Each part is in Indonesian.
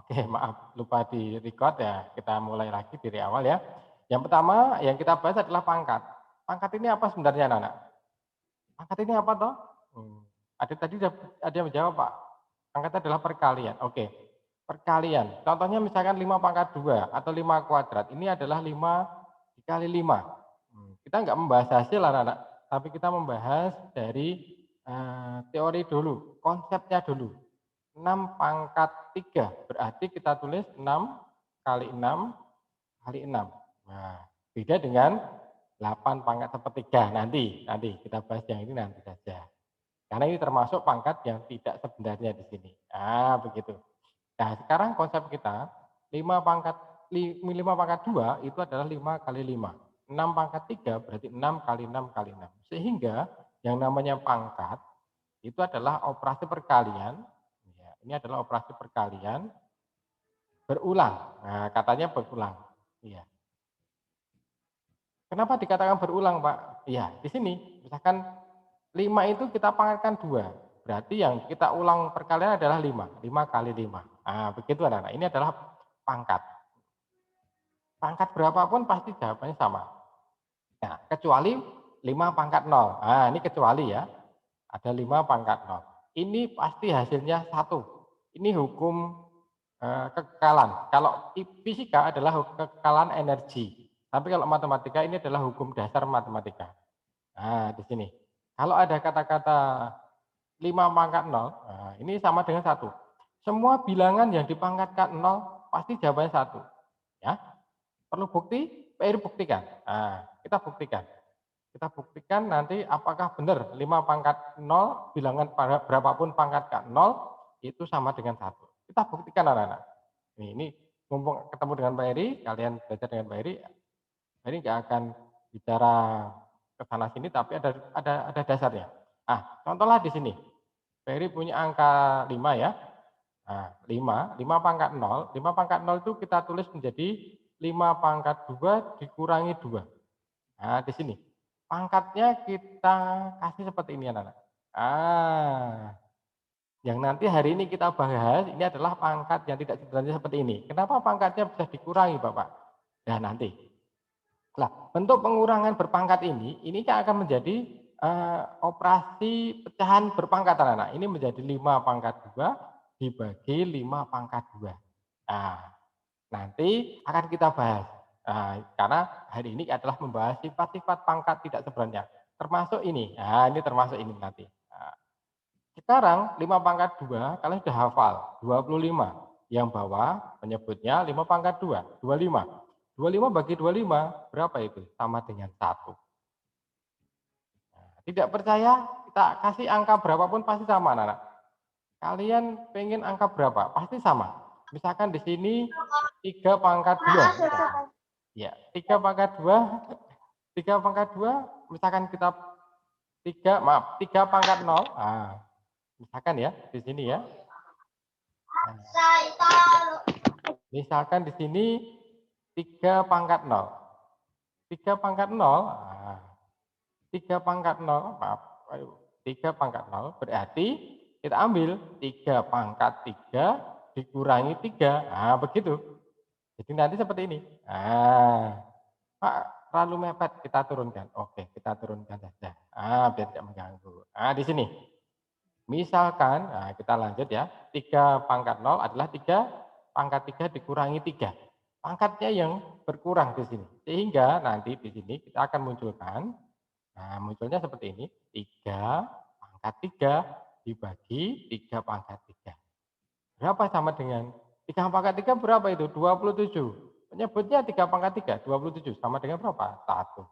Oke, maaf lupa di-record ya, kita mulai lagi dari awal ya. Yang pertama yang kita bahas adalah pangkat. Pangkat ini apa sebenarnya anak-anak? Pangkat ini apa toh? Hmm, ada tadi ada yang menjawab Pak, pangkat adalah perkalian. Oke, perkalian. Contohnya misalkan 5 pangkat 2 atau 5 kuadrat, ini adalah 5 dikali 5. Kita nggak membahas hasil anak-anak, tapi kita membahas dari teori dulu, konsepnya dulu. 6 pangkat 3 berarti kita tulis 6 kali 6 kali 6. Nah, beda dengan 8 pangkat sepertiga nanti kita bahas yang ini nanti saja. Karena ini termasuk pangkat yang tidak sebenarnya di sini. Ah, begitu. Nah, sekarang konsep kita 5 pangkat 5 pangkat 2 itu adalah 5 kali 5. 6 pangkat 3 berarti 6 kali 6 kali 6. Sehingga yang namanya pangkat itu adalah operasi perkalian. Ya, ini adalah operasi perkalian berulang. Nah, katanya berulang. Iya. Kenapa dikatakan berulang, Pak? Iya, di sini misalkan 5 itu kita pangkatkan 2. Berarti yang kita ulang perkalian adalah 5. 5 kali 5. Nah, begitu anak-anak. Ini adalah pangkat. Pangkat berapapun pasti jawabannya sama. Nah, kecuali 5 pangkat 0. Nah, ini kecuali ya. Ada 5 pangkat 0. Ini pasti hasilnya 1. Ini hukum kekekalan. Kalau fisika adalah kekekalan energi. Tapi kalau matematika ini adalah hukum dasar matematika. Nah, di sini. Kalau ada kata-kata 5 pangkat 0, nah, ini sama dengan 1. Semua bilangan yang dipangkatkan 0 pasti jawabannya 1. Ya. Perlu bukti? PR buktikan. Nah, kita buktikan. Kita buktikan nanti apakah benar 5 pangkat 0, bilangan berapapun pangkat ke 0, itu sama dengan 1. Kita buktikan anak-anak. Ini mumpung ketemu dengan Pak Eri, kalian belajar dengan Pak Eri nggak akan bicara ke sana sini, tapi ada dasarnya. Ah, contohlah di sini. Pak Eri punya angka 5 ya. Nah, 5 pangkat 0, 5 pangkat 0 itu kita tulis menjadi 5 pangkat 2 dikurangi 2. Nah, di sini. Pangkatnya kita kasih seperti ini anak-anak. Ah, yang nanti hari ini kita bahas ini adalah pangkat yang tidak sebenarnya seperti ini. Kenapa pangkatnya bisa dikurangi Bapak? Nah, nanti. Nah, bentuk pengurangan berpangkat ini kan akan menjadi operasi pecahan berpangkat anak-anak. Ini menjadi 5 pangkat 2 dibagi 5 pangkat 2. Nah, nanti akan kita bahas. Nah, karena hari ini adalah membahas sifat-sifat pangkat tidak sebenarnya. Termasuk ini. Nah, ini termasuk ini nanti. Nah, sekarang 5 pangkat 2 kalian sudah hafal. 25. Yang bawah menyebutnya 5 pangkat 2. 25. 25 bagi 25 berapa itu? Sama dengan 1. Nah, tidak percaya kita kasih angka berapapun pasti sama anak-anak. Kalian pengen angka berapa? Pasti sama. Misalkan di sini 3 pangkat 2. Ya, 3 pangkat 2, 3 pangkat 2, misalkan kita 3 pangkat 0. Ah, misalkan ya, di sini ya. Nah, misalkan di sini 3 pangkat 0. 3 pangkat 0, nah, 3 pangkat 0, maaf, 3 pangkat 0 berarti kita ambil 3 pangkat 3 dikurangi 3. Nah, begitu. Jadi nanti seperti ini. Nah, Pak, terlalu mepet, kita turunkan. Oke, kita turunkan saja. Biar tidak mengganggu. Di sini. Misalkan, kita lanjut ya. 3 pangkat 0 adalah 3 pangkat 3 dikurangi 3. Pangkatnya yang berkurang di sini. Sehingga nanti di sini kita akan munculkan, munculnya seperti ini. 3 pangkat 3 dibagi 3 pangkat 3. Berapa sama dengan 3 pangkat 3 berapa itu? 27. Menyebutnya 3 pangkat 3, 27. Sama dengan berapa? 1.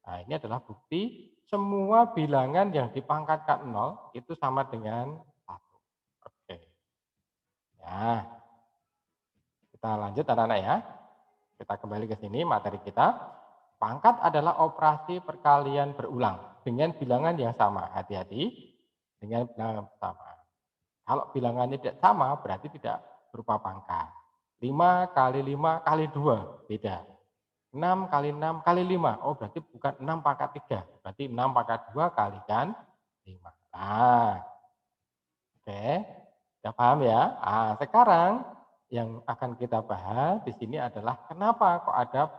Nah, ini adalah bukti semua bilangan yang dipangkatkan 0 itu sama dengan 1. Oke. Ya, kita lanjut anak-anak ya. Kita kembali ke sini materi kita. Pangkat adalah operasi perkalian berulang dengan bilangan yang sama. Hati-hati dengan bilangan yang sama. Kalau bilangannya tidak sama berarti tidak berupa pangkat. 5 kali 5 kali 2 beda. 6 kali 6 kali 5. Oh, berarti bukan 6 pangkat 3. Berarti 6 pangkat 2 kalikan 5. Nah, oke. Sudah paham ya? Sekarang yang akan kita bahas di sini adalah kenapa kok ada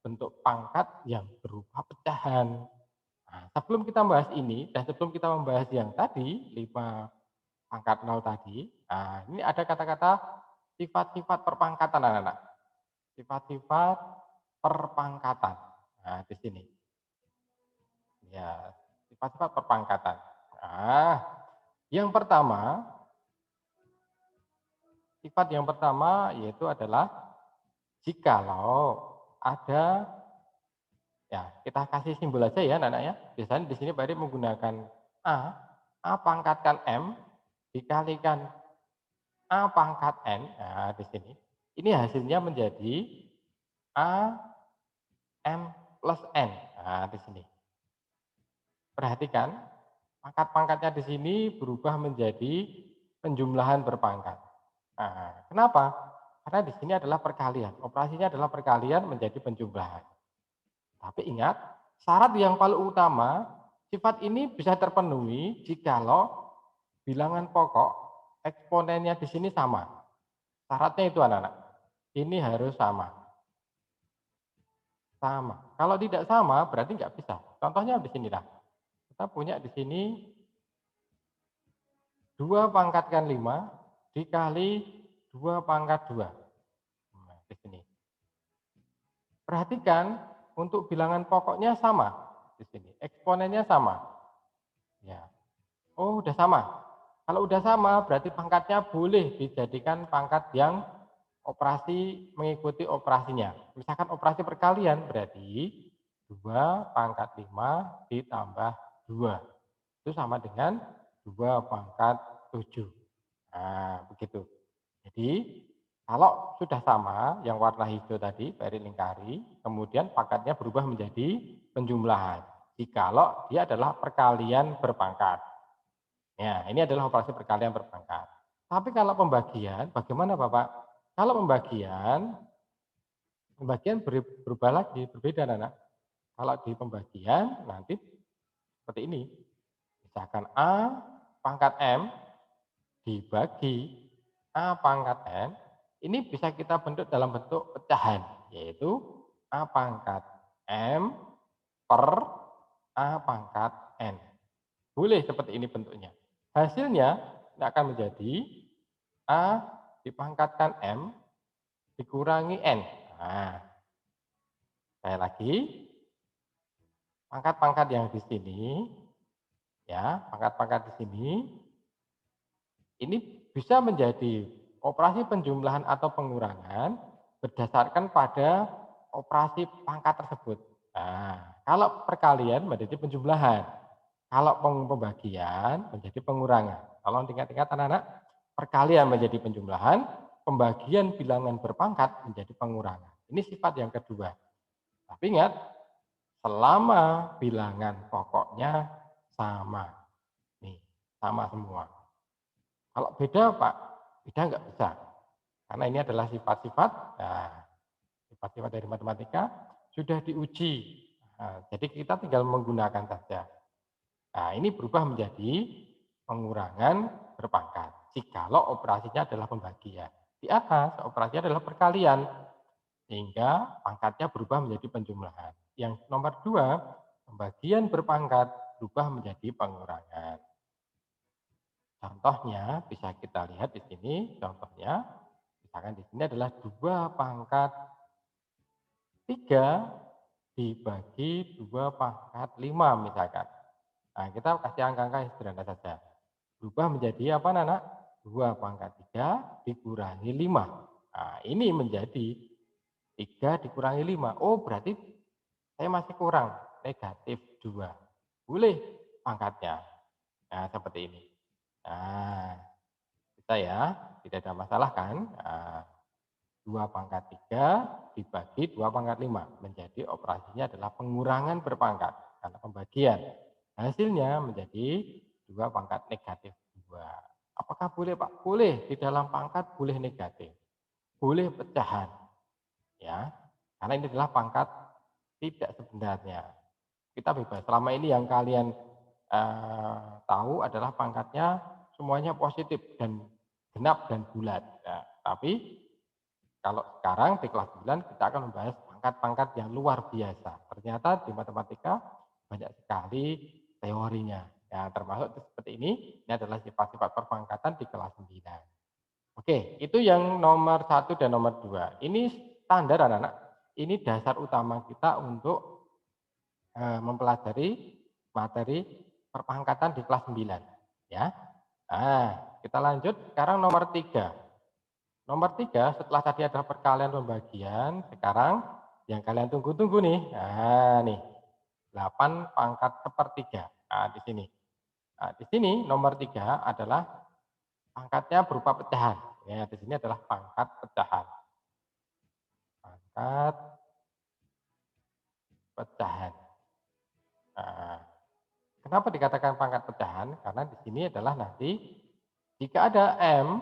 bentuk pangkat yang berupa pecahan. Nah, sebelum kita membahas ini dan sebelum kita membahas yang tadi, 5 pangkat 0 tadi, nah ini ada kata-kata sifat-sifat perpangkatan anak-anak. Sifat-sifat perpangkatan. Nah, di sini. Ya, sifat-sifat perpangkatan. Nah, yang pertama, sifat yang pertama yaitu adalah jikalau ada, ya kita kasih simbol aja ya anak-anak ya. Biasanya di sini Pak Eri menggunakan A, A pangkatkan M dikalikan A pangkat N. Nah, di sini. Ini hasilnya menjadi A M plus N. Nah, di sini. Perhatikan, pangkat-pangkatnya di sini berubah menjadi penjumlahan berpangkat. Nah, kenapa? Karena di sini adalah perkalian. Operasinya adalah perkalian menjadi penjumlahan. Tapi ingat, syarat yang paling utama, sifat ini bisa terpenuhi jikalau bilangan pokok eksponennya di sini sama. Syaratnya itu anak-anak. Ini harus sama. Sama. Kalau tidak sama berarti nggak bisa. Contohnya di sini lah. Kita punya di sini 2 pangkatkan 5 dikali 2 pangkat 2. Nah, di sini. Perhatikan untuk bilangan pokoknya sama di sini. Eksponennya sama. Ya. Oh, udah sama. Kalau udah sama berarti pangkatnya boleh dijadikan pangkat yang operasi mengikuti operasinya. Misalkan operasi perkalian berarti 2 pangkat 5 ditambah 2. Itu sama dengan 2 pangkat 7. Nah, begitu. Jadi, kalau sudah sama, yang warna hijau tadi, Peri lingkari, kemudian pangkatnya berubah menjadi penjumlahan. Jikalau dia adalah perkalian berpangkat. Ya, ini adalah operasi perkalian berpangkat. Tapi kalau pembagian, bagaimana Bapak? Kalau pembagian berubah lagi, berbeda anak. Kalau di pembagian nanti seperti ini. Misalkan A pangkat M dibagi A pangkat N, ini bisa kita bentuk dalam bentuk pecahan, yaitu A pangkat M per A pangkat N. Boleh seperti ini bentuknya. Hasilnya akan menjadi A dipangkatkan M dikurangi N. Nah, saya lagi, pangkat-pangkat yang di sini, ya, pangkat-pangkat di sini, ini bisa menjadi operasi penjumlahan atau pengurangan berdasarkan pada operasi pangkat tersebut. Nah, kalau perkalian menjadi penjumlahan, kalau pembagian menjadi pengurangan. Kalau tingkat-tingkat anak-anak, perkalian menjadi penjumlahan, pembagian bilangan berpangkat menjadi pengurangan. Ini sifat yang kedua. Tapi ingat, selama bilangan pokoknya sama. Nih, sama semua. Kalau beda Pak, beda nggak bisa. Karena ini adalah sifat-sifat, nah, sifat-sifat dari matematika sudah diuji. Nah, jadi kita tinggal menggunakan saja. Nah, ini berubah menjadi pengurangan berpangkat. Jikalau operasinya adalah pembagian. Di atas operasinya adalah perkalian. Sehingga pangkatnya berubah menjadi penjumlahan. Yang nomor 2, pembagian berpangkat berubah menjadi pengurangan. Contohnya bisa kita lihat di sini, contohnya misalkan di sini adalah 2 pangkat 3 dibagi 2 pangkat 5 misalkan. Nah, kita kasih angka-angka yang sederhana saja. Berubah menjadi apa anak? 2 pangkat 3 dikurangi 5. Nah, ini menjadi 3 dikurangi 5. Oh, berarti saya masih kurang, negatif 2. Boleh pangkatnya. Nah, seperti ini. Nah, bisa ya, tidak ada masalah kan? Nah, 2 pangkat 3 dibagi 2 pangkat 5. Menjadi operasinya adalah pengurangan berpangkat. Karena pembagian. Hasilnya menjadi 2 pangkat negatif 2. Apakah boleh Pak? Boleh. Di dalam pangkat boleh negatif. Boleh pecahan. Ya, karena ini adalah pangkat tidak sebenarnya. Kita bebas. Selama ini yang kalian tahu adalah pangkatnya semuanya positif dan genap dan bulat. Nah, tapi Kalau sekarang di kelas 9 kita akan membahas pangkat-pangkat yang luar biasa. Ternyata di matematika banyak sekali teorinya. Ya, termasuk seperti ini adalah sifat-sifat perpangkatan di kelas 9. Oke, itu yang nomor satu dan nomor 2. Ini standar anak-anak. Ini dasar utama kita untuk mempelajari materi perpangkatan di kelas 9. Ya. Nah, kita lanjut sekarang nomor 3. Nomor 3 setelah tadi ada perkalian pembagian, sekarang yang kalian tunggu-tunggu nih. Nah, nih. 8 pangkat sepertiga. Nah, di sini. Nah, di sini nomor 3 adalah pangkatnya berupa pecahan. Ya, di sini adalah pangkat pecahan. Pangkat pecahan. Nah, kenapa dikatakan pangkat pecahan? Karena di sini adalah nanti jika ada M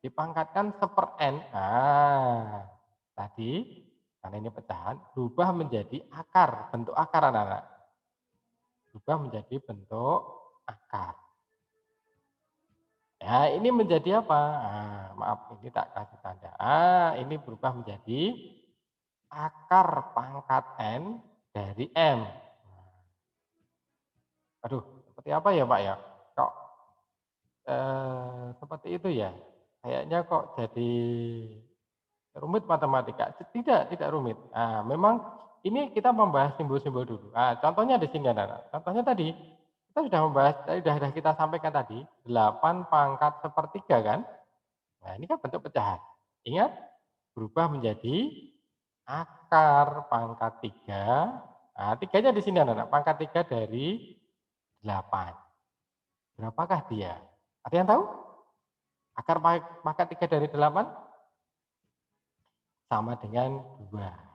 dipangkatkan seper N. Nah, tadi karena ini pecahan berubah menjadi akar, bentuk akar anak-anak. Berubah menjadi bentuk akar. Ya, ini menjadi apa? Nah, maaf, ini tak kasih tanda. Ini berubah menjadi akar pangkat N dari M. Aduh, seperti apa ya Pak ya? Kok seperti itu ya? Kayaknya kok jadi rumit matematika. Tidak rumit. Nah, memang ini kita membahas simbol-simbol dulu. Nah, contohnya di sini anak. Contohnya tadi, kita sudah membahas, sudah kita sampaikan tadi, 8 pangkat sepertiga kan? Nah, ini kan bentuk pecahan. Ingat, berubah menjadi akar pangkat 3. Nah, tiganya di sini anak-anak, pangkat 3 dari 8. Berapakah dia? Ada yang tahu? Akar pangkat 3 dari 8 sama dengan 2.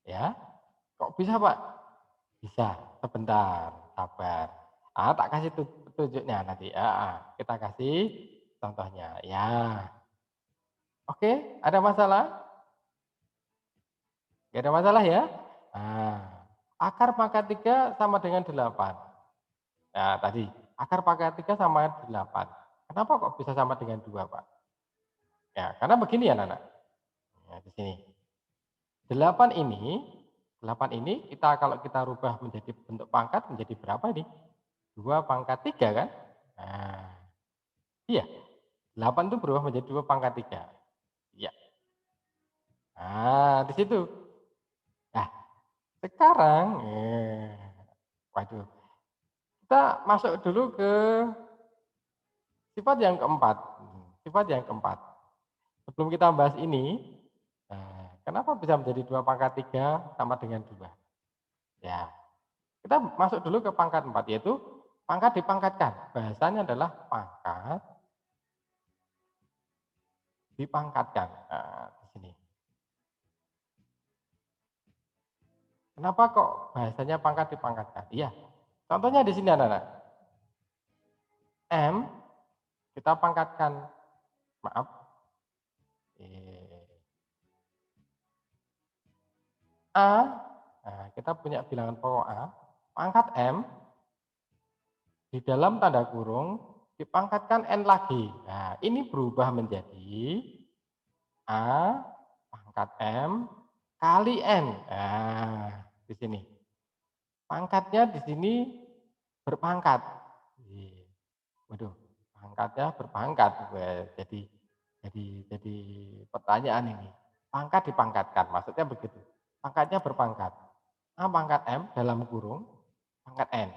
Ya, kok bisa Pak? Bisa, sebentar, sabar. Tak kasih petunjuknya nanti. Kita kasih contohnya. Ya, oke, ada masalah? Nggak ada masalah ya? Nah, akar pangkat 3 sama dengan 8. Nah, tadi akar pangkat 3 sama 8. Kenapa kok bisa sama dengan 2, Pak? Ya, karena begini ya, Nana. Nah, di sini. 8 ini, 8 ini kita kalau kita rubah menjadi bentuk pangkat menjadi berapa ini? 2 pangkat 3 kan? Nah, iya. 8 itu berubah menjadi 2 pangkat 3. Iya. Nah, di situ. Nah, sekarang waduh, kita masuk dulu ke sifat yang keempat. Sifat yang keempat. Sebelum kita bahas ini, kenapa bisa menjadi 2 pangkat 3 sama dengan 2? Ya, kita masuk dulu ke pangkat 4, yaitu pangkat dipangkatkan. Bahasanya adalah pangkat dipangkatkan. Nah, di sini. Kenapa kok bahasanya pangkat dipangkatkan? Iya, contohnya di sini anak-anak. M kita pangkatkan, maaf, A, nah, kita punya bilangan pokok A, pangkat M, di dalam tanda kurung, dipangkatkan N lagi. Nah, ini berubah menjadi A, pangkat M, kali N. Nah, di sini. Pangkatnya di sini berpangkat. Waduh, pangkatnya berpangkat. Jadi pertanyaan ini. Pangkat dipangkatkan, maksudnya begitu. Pangkatnya berpangkat. A pangkat M dalam kurung pangkat N.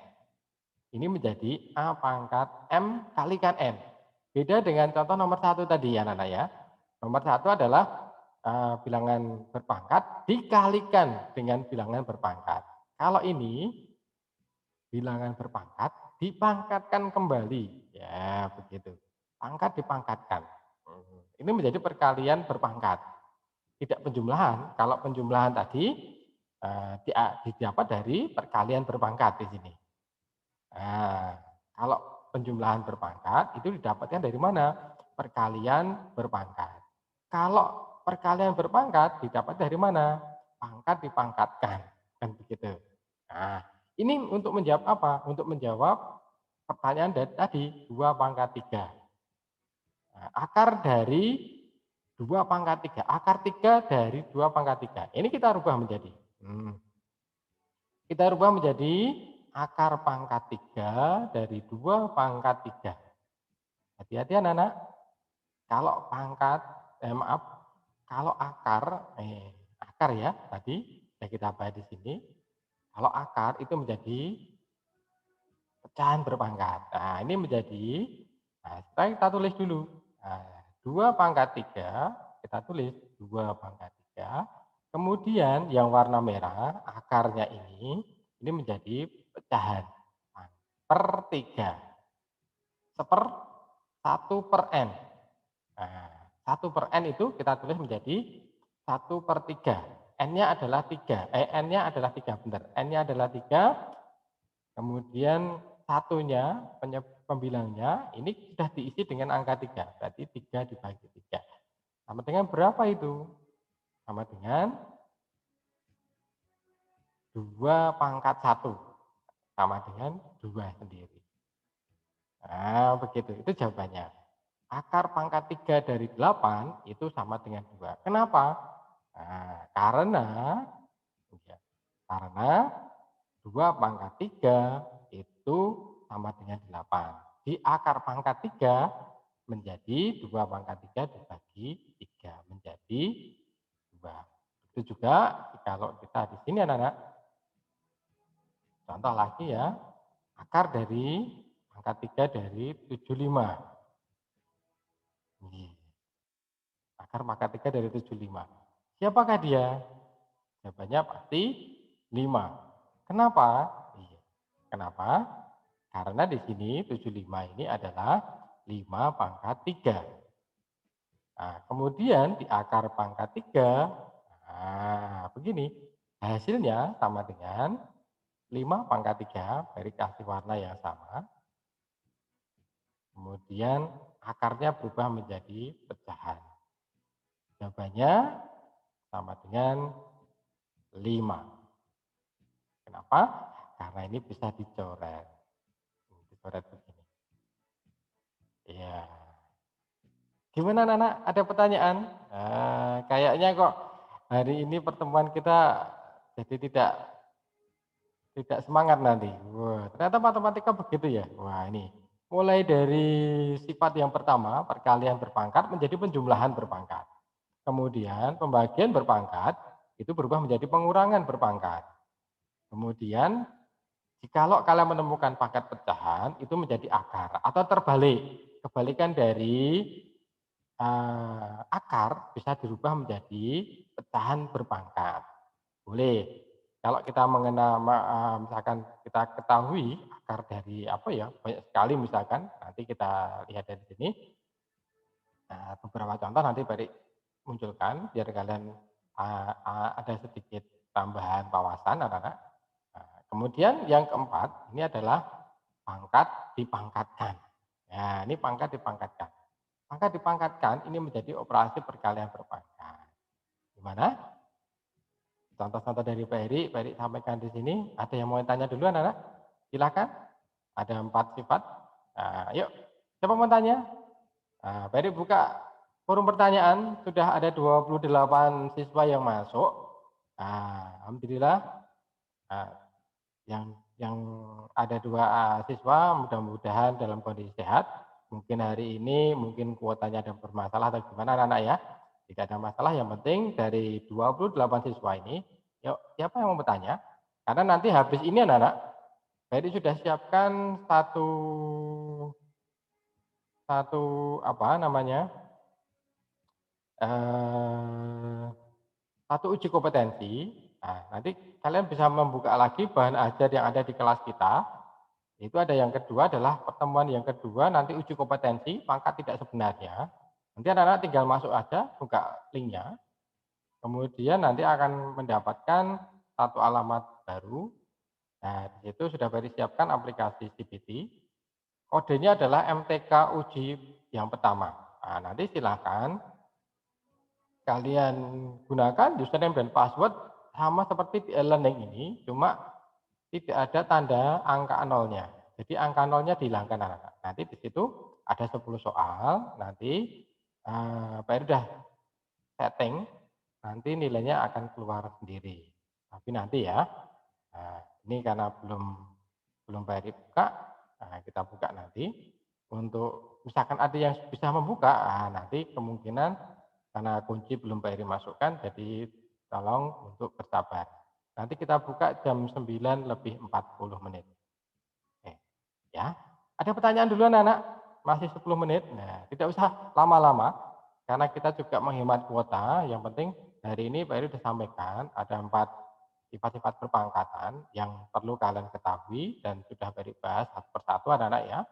Ini menjadi A pangkat M kalikan N. Beda dengan contoh nomor 1 tadi ya anak-anak ya. Nomor 1 adalah bilangan berpangkat dikalikan dengan bilangan berpangkat. Kalau ini bilangan berpangkat dipangkatkan kembali. Ya, begitu. Pangkat dipangkatkan. Ini menjadi perkalian berpangkat. Tidak penjumlahan. Kalau penjumlahan tadi didapat dari perkalian berpangkat di sini. Nah, kalau penjumlahan berpangkat itu didapatkan dari mana? Perkalian berpangkat. Kalau perkalian berpangkat didapat dari mana? Pangkat dipangkatkan. Kan begitu. Nah, ini untuk menjawab apa? Untuk menjawab pertanyaan dari tadi, 2 pangkat 3. Nah, akar dari 2 pangkat 3. Akar 3 dari 2 pangkat 3. Ini kita rubah menjadi. Kita rubah menjadi akar pangkat 3 dari 2 pangkat 3. Hati-hati anak-anak. Kalau pangkat, maaf, kalau akar ya tadi yang kita bahas di sini. Kalau akar itu menjadi pecahan berpangkat. Nah, ini menjadi, kita tulis dulu. Nah, 2 pangkat 3, kita tulis 2 pangkat 3. Kemudian yang warna merah, akarnya ini menjadi pecahan per 3. Seper 1/n. Nah, 1/n itu kita tulis menjadi 1/3. N-nya adalah 3. N-nya adalah 3, benar. N-nya adalah 3. Kemudian satunya, pembilangnya, ini sudah diisi dengan angka 3. Berarti 3 dibagi 3. Sama dengan berapa itu? Sama dengan 2 pangkat 1. Sama dengan 2 sendiri. Nah, begitu. Itu jawabannya. Akar pangkat 3 dari 8 itu sama dengan 2. Kenapa? Nah, karena 2 pangkat 3 itu sama dengan 8. Di akar pangkat 3 menjadi 2 pangkat 3 dibagi 3 menjadi 2. Itu juga kalau kita di sini anak-anak. Contoh lagi ya. Akar dari pangkat 3 dari 75. Akar pangkat 3 dari 75. Siapakah dia? Jawabannya pasti 5. Kenapa? Kenapa? Karena di sini 75 ini adalah 5 pangkat 3. Nah, kemudian di akar pangkat 3, begini. Hasilnya sama dengan 5 pangkat 3, beri kasih warna yang sama. Kemudian akarnya berubah menjadi pecahan. Jawabannya sama dengan 5. Kenapa? Karena ini bisa dicoret. Dicoret begini. Ya. Gimana anak-anak? Ada pertanyaan? Kayaknya kok hari ini pertemuan kita jadi tidak semangat nanti. Wah, ternyata matematika begitu ya. Wah, ini mulai dari sifat yang pertama, perkalian berpangkat menjadi penjumlahan berpangkat. Kemudian pembagian berpangkat itu berubah menjadi pengurangan berpangkat. Kemudian jikalau kalian menemukan pangkat pecahan itu menjadi akar atau terbalik. Kebalikan dari akar bisa dirubah menjadi pecahan berpangkat. Boleh. Kalau kita misalkan kita ketahui akar dari banyak sekali misalkan, nanti kita lihat dari sini. Nah, beberapa contoh nanti balik munculkan biar kalian ada sedikit tambahan wawasan anak-anak. Nah, kemudian yang keempat ini adalah pangkat dipangkatkan. Nah, ini pangkat dipangkatkan. Pangkat dipangkatkan ini menjadi operasi perkalian berpangkat. Gimana? Contoh-contoh dari Pak Heri sampaikan di sini. Ada yang mau tanya dulu anak-anak? Silakan. Ada 4 sifat. Nah, yuk, siapa mau tanya? Nah, Pak Heri buka forum pertanyaan. Sudah ada 28 siswa yang masuk. Nah, alhamdulillah. Nah, yang ada 2 siswa mudah-mudahan dalam kondisi sehat. Mungkin hari ini mungkin kuotanya ada bermasalah atau gimana anak-anak ya. Tidak ada masalah, yang penting dari 28 siswa ini, yuk siapa yang mau bertanya? Karena nanti habis ini anak-anak, jadi sudah siapkan satu uji kompetensi. Nah, nanti kalian bisa membuka lagi bahan ajar yang ada di kelas kita. Itu ada yang kedua adalah pertemuan yang kedua, nanti uji kompetensi, pangkat tidak sebenarnya. Nanti anak-anak tinggal masuk aja, buka linknya. Kemudian nanti akan mendapatkan satu alamat baru. Nah, di situ sudah siapkan aplikasi CBT. Kodenya adalah MTK uji yang pertama. Nah, nanti silakan kalian gunakan username dan password sama seperti di e-learning ini, cuma tidak ada tanda angka nolnya. Jadi angka nolnya dihilangkan anak-anak. Nanti di situ ada 10 soal, nanti Pak Eri udah setting, nanti nilainya akan keluar sendiri. Tapi nanti ya, ini karena belum Pak Eri buka, kita buka nanti. Untuk misalkan ada yang bisa membuka, nanti kemungkinan karena kunci belum Pak Eri masukkan, jadi tolong untuk bersabar. Nanti kita buka jam 9 lebih 40 menit. Oke, ya. Ada pertanyaan dulu anak-anak? Masih 10 menit. Nah, tidak usah lama-lama, karena kita juga menghemat kuota. Yang penting hari ini Pak Eri sudah sampaikan, ada 4 sifat-sifat berpangkatan yang perlu kalian ketahui, dan sudah Pak Eri bahas satu persatu anak-anak ya.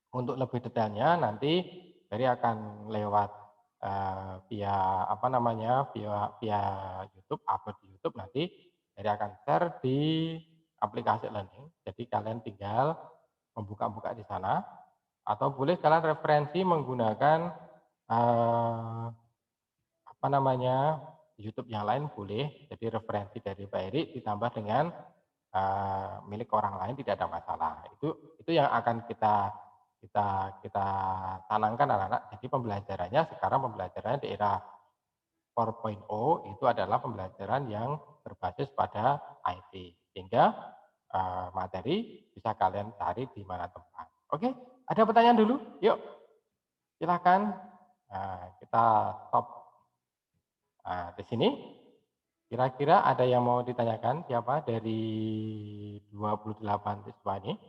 Untuk lebih detailnya nanti Ferry akan lewat via apa namanya via YouTube, upload di YouTube, nanti Ferry akan share di aplikasi learning. Jadi kalian tinggal membuka-buka di sana, atau boleh kalian referensi menggunakan apa namanya YouTube yang lain boleh. Jadi referensi dari Pak Eri ditambah dengan milik orang lain tidak ada masalah. Itu yang akan kita tanamkan anak-anak. Jadi pembelajarannya sekarang pembelajarannya di era 4.0 itu adalah pembelajaran yang berbasis pada IT. Sehingga materi bisa kalian cari di mana tempat. Oke, ada pertanyaan dulu? Yuk, silakan. Kita stop di sini. Kira-kira ada yang mau ditanyakan siapa dari 28 siswa ini?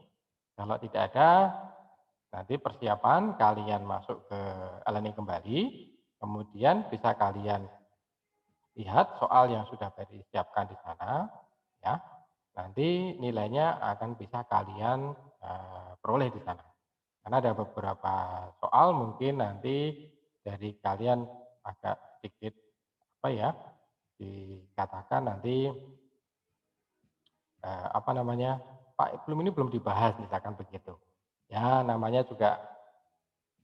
Kalau tidak ada, nanti persiapan kalian masuk ke e-learning kembali, kemudian bisa kalian lihat soal yang sudah disiapkan di sana, ya. Nanti nilainya akan bisa kalian peroleh di sana. Karena ada beberapa soal mungkin nanti dari kalian agak sedikit apa ya, dikatakan nanti apa namanya, Pak ini belum dibahas misalkan begitu. Ya namanya juga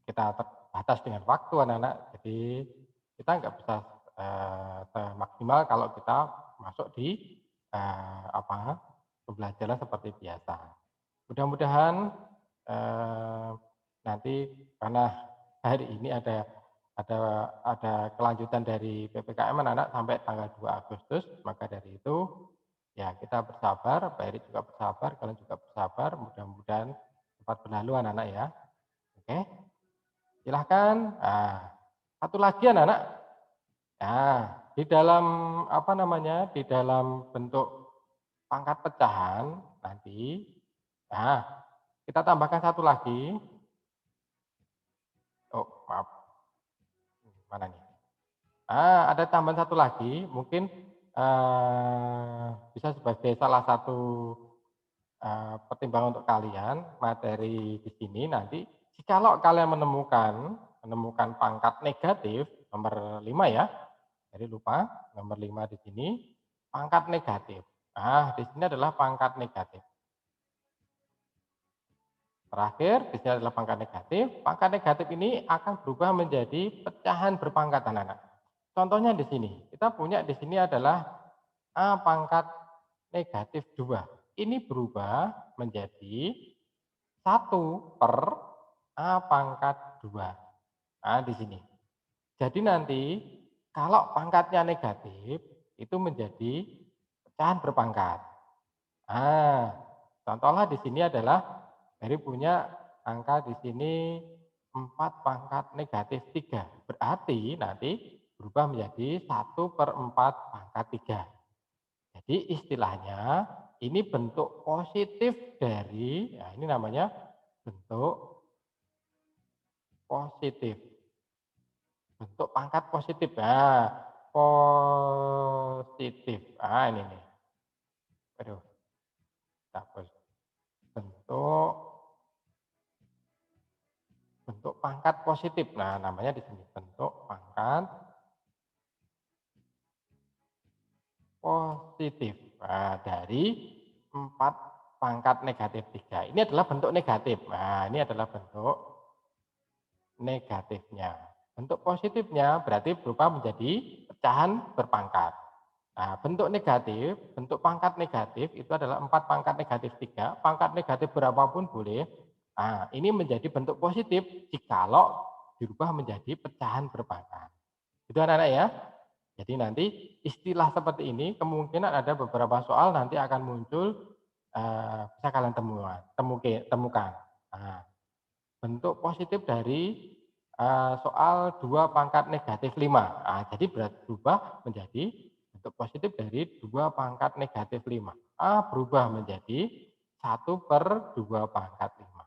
kita terbatas dengan waktu anak-anak, jadi kita nggak bisa semaksimal kalau kita masuk di apa pembelajaran seperti biasa. Mudah-mudahan nanti karena hari ini ada kelanjutan dari PPKM anak-anak sampai tanggal 2 Agustus, maka dari itu ya kita bersabar, Pak Eri juga bersabar, kalian juga bersabar, mudah-mudahan cepat berlalu anak-anak ya. Oke, silahkan. Satu lagi anak-anak. Nah, di dalam apa namanya, di dalam bentuk pangkat pecahan nanti, nah kita tambahkan satu lagi. Oh maaf, mana nih? Ada tambahan satu lagi, mungkin bisa sebagai salah satu pertimbangan untuk kalian materi di sini nanti. Jikalau kalian menemukan pangkat negatif nomor 5 ya, jadi lupa nomor 5 di sini pangkat negatif. Di sini adalah pangkat negatif. Terakhir, di sini adalah pangkat negatif. Pangkat negatif ini akan berubah menjadi pecahan berpangkat anak-anak. Contohnya di sini, kita punya di sini adalah A pangkat negatif 2. Ini berubah menjadi 1/A pangkat 2. Nah, di sini. Jadi nanti kalau pangkatnya negatif, itu menjadi pecahan berpangkat. Contohnya di sini adalah dari punya angka di sini 4 pangkat negatif 3. Berarti nanti berubah menjadi 1/4 pangkat 3. Jadi istilahnya ini bentuk positif dari, ya ini namanya bentuk positif. Bentuk pangkat positif. Positif. Ini nih. Aduh, hapus. Bentuk pangkat positif. Nah, namanya di sini bentuk pangkat positif. Dari 4 pangkat negatif 3. Ini adalah bentuk negatif. Nah, ini adalah bentuk negatifnya. Bentuk positifnya berarti berubah menjadi pecahan berpangkat. Nah, bentuk negatif, bentuk pangkat negatif itu adalah 4 pangkat negatif 3. Pangkat negatif berapapun boleh. Nah, ini menjadi bentuk positif jikalau dirubah menjadi pecahan berpangkat. Itu anak-anak ya. Jadi nanti istilah seperti ini kemungkinan ada beberapa soal nanti akan muncul, bisa kalian temukan. Nah, bentuk positif dari, soal 2 pangkat negatif 5. Nah, jadi berubah menjadi bentuk positif dari 2 pangkat negatif 5. Berubah menjadi 1/2 pangkat 5.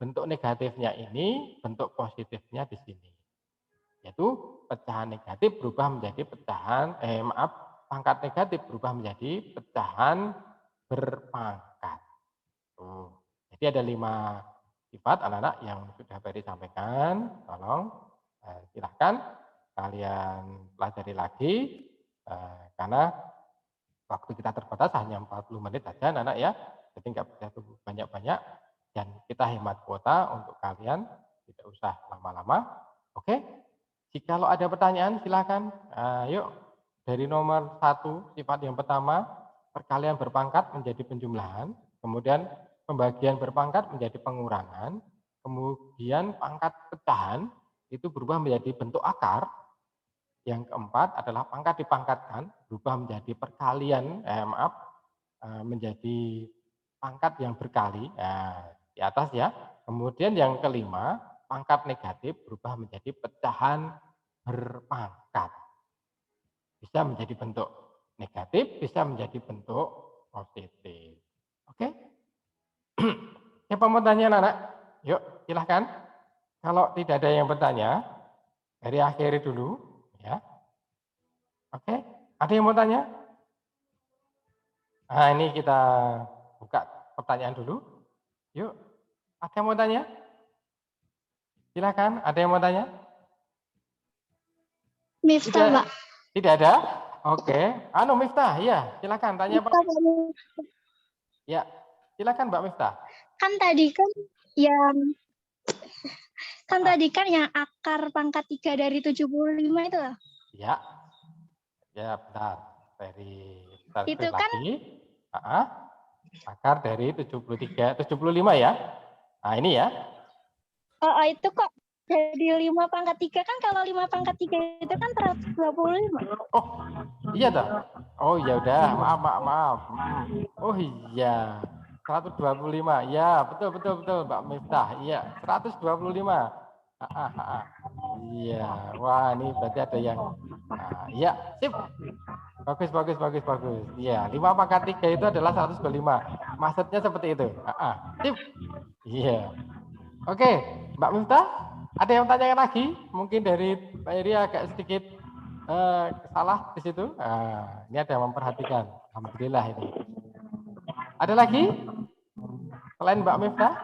Bentuk negatifnya ini, bentuk positifnya di sini. Yaitu pecahan negatif berubah menjadi pangkat negatif berubah menjadi pecahan berpangkat. Tuh. Jadi ada 5 sifat anak-anak yang sudah Peri sampaikan. Tolong silahkan kalian pelajari lagi karena waktu kita terbatas hanya 40 menit saja anak-anak ya. Jadi nggak bisa tunggu banyak-banyak dan kita hemat kuota untuk kalian, tidak usah lama-lama. Oke? Jikalau ada pertanyaan silakan. Yuk dari nomor 1 sifat yang pertama, perkalian berpangkat menjadi penjumlahan, kemudian pembagian berpangkat menjadi pengurangan, kemudian pangkat pecahan itu berubah menjadi bentuk akar. Yang keempat adalah pangkat dipangkatkan berubah menjadi perkalian, menjadi pangkat yang berkali. Di atas ya. Kemudian yang kelima, pangkat negatif berubah menjadi pecahan berpangkat. Bisa menjadi bentuk negatif, bisa menjadi bentuk positif. Oke? Siapa mau tanya anak? Yuk, silahkan. Kalau tidak ada yang bertanya, dari akhiri dulu. Ya. Oke, ada yang mau tanya? Nah, ini kita buka pertanyaan dulu. Yuk, ada yang mau tanya? Silakan, ada yang mau tanya? Miftah, Pak. Tidak ada? Oke. Miftah, ya, silakan tanya Pak. Ya, silakan Mbak Miftah. Kan tadi kan yang akar pangkat 3 dari 75 itu loh. Ya. Ya, benar. Dari Itu kan lagi. Akar dari 75 ya. Nah, ini ya. itu kok jadi 5 pangkat 3 kan, kalau 5 pangkat 3 itu kan 125. Oh, iya dah. Oh, ya udah, maaf. Oh iya. 125. Ya, betul Mbak Miftah. Iya, 125. Iya. Wah, ini berarti ada yang iya, sip. Bagus. Iya, 5 pangkat 3 itu adalah 125. Maksudnya seperti itu. Sip. Iya. Oke, Mbak Miftah, ada yang tanyakan lagi? Mungkin dari Pak Iri agak sedikit salah di situ. Ini ada yang memperhatikan. Alhamdulillah ini. Ada lagi? Selain Mbak Miftah?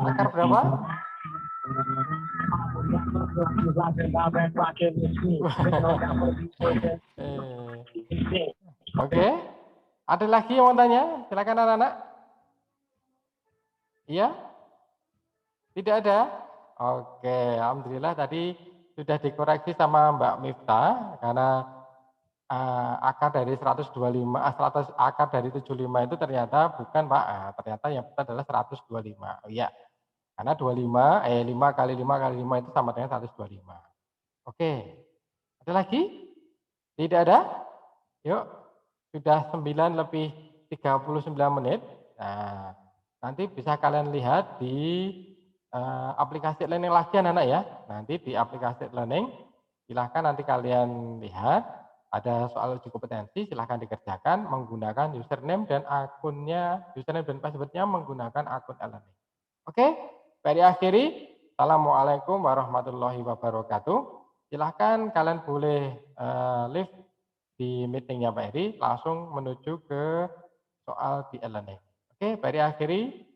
Akar berapa? Oke. Ada lagi yang mau tanya? Silakan anak-anak. Iya? Tidak ada? Oke, alhamdulillah tadi sudah dikoreksi sama Mbak Miftah karena akar dari akar dari 75 itu ternyata bukan Pak, ternyata yang betul adalah 125. Oh iya. Karena 5 kali 5 kali 5 itu sama dengan 125. Oke. Ada lagi? Tidak ada? Yuk, sudah 9 lebih 39 menit. Nah, nanti bisa kalian lihat di aplikasi learning lagi anak-anak ya. Nanti di aplikasi learning, silahkan nanti kalian lihat. Ada soal uji kompetensi, silahkan dikerjakan menggunakan username dan passwordnya menggunakan akun e-learning. Oke, dari akhiri, Assalamualaikum warahmatullahi wabarakatuh. Silahkan kalian boleh live di meetingnya Pak Eri, langsung menuju ke soal di e-learning. Oke, dari akhiri.